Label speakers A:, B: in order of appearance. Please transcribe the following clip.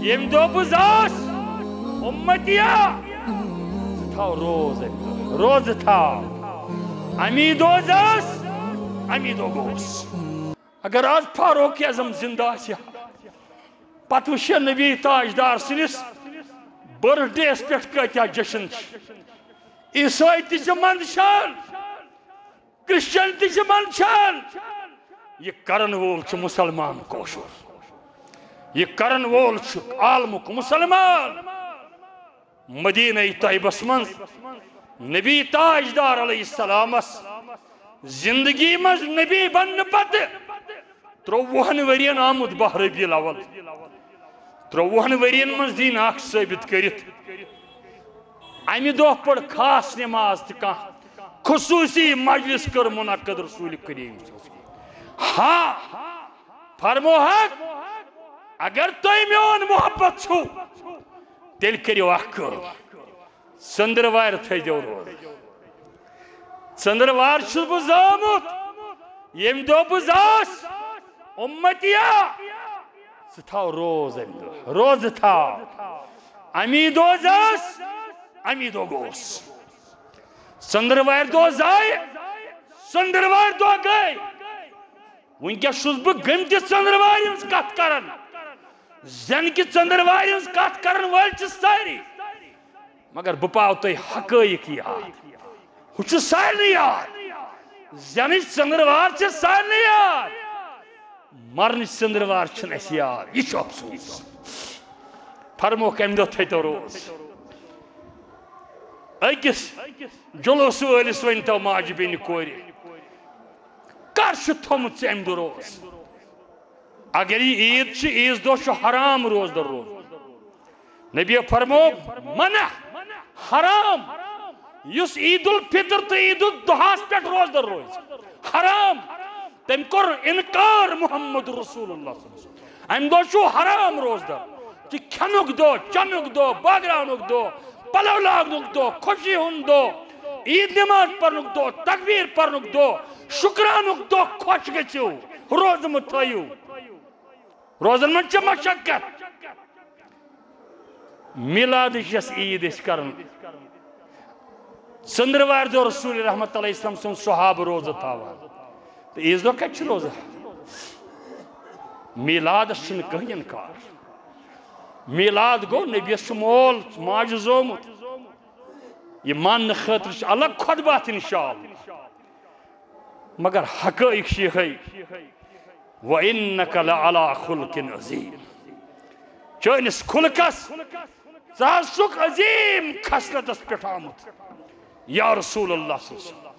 A: M دو بزاس امتیا تھاو روز تھاو امی دوزاس امی دو گوس اگر آج فاروق اعظم زندہ آسیا پتہ وچھے نبی تاجدار سنس برتھ ڈے پہ کتیا جشن عیسائی تہ مندشان کرسچن تہ مندشان یہ کرن وول مسلمان کوشر یہ کرن وول عالمک مسلمان مدینہ طیبس من نبی تاجدار علیہ السلام زندگی مز نبی بن پتہ 30 ورین آمد بہ ربیع الاول 30 ورین من دین اخ ثابت کرت امہ دہ پڑ خاص نماز تہ خصوصی مجلس کر منعقد رسول کریم ہاں فرمو حق اگر تھی میون محبت چھو تیل کریو اخ ژندروار تھیو روز ژندروار چھس بہ زامت یم دہ بہ زاس امتیا ژٕ تھاو روز تھاو امی دہ زاس امی دہ گوس ژندروار دہ زائے ژندروار دہ گئے ونکس چھس بہ گمتس ژندروار ہنز کتھ کران زن کہ ژندروار ہنز کتھ کرن وٲلۍ چھِ سٲری مگر بہ پاو تۄہہِ حقٲیق یاد ہُہ چھُ سارنٕے یاد زنٕچ ژندروار چھِ سارنٕے یاد مرنٕچ ژندروار چھنہٕ اَسہِ یاد یہِ چھُ افسوس فرموکھ امہِ دۄہ تھٲیتو روز أکِس جلوس وٲلِس ؤنۍتو ماجہِ بیٚنہِ کورِ کر چھُ تھوٚمُت ژےٚ امہِ دۄہ روز اگر یہ عید چھ عیز دہ چھ حرام روز در روز نبی فرمو منع حرام یس عید الفطر تو عید الضحیٰ پہ روز در روز حرام تم کور انکار محمد رسول اللہ صلی اللہ علیہ وسلم ام دہ چھ حرام روز در کہ کھنک دہ چنک دہ باگرانک دہ پلو لاگنک دہ خوشی ہند دہ عید نماز پرنک دہ تکبیر پرنک دہ شکرانک دہ خوش گژھو روز مت تھٲیو روزن من چھ مشقت میلاد یس عید اس کرن ژندروار دہ رسول رحمت علیہ السلام سن صحابہ روز تھاوان تو عیز دہ کتہ روز میلاد چھ کہیں انکار میلاد گو نبیس مول ماج زومت یہ مان خاطر الگ خطبات انشاءاللہ مگر حقائق یہ ہے وَإِنَّكَ لَعَلَىٰ خُلْقٍ عَظِيمٍ چٲنِس خُلقس ژٕ حظ چھُکھ عظیٖم خصلتس پٮ۪ٹھ آمُت یا رسول اللہ صلی اللہ علیہ وسلم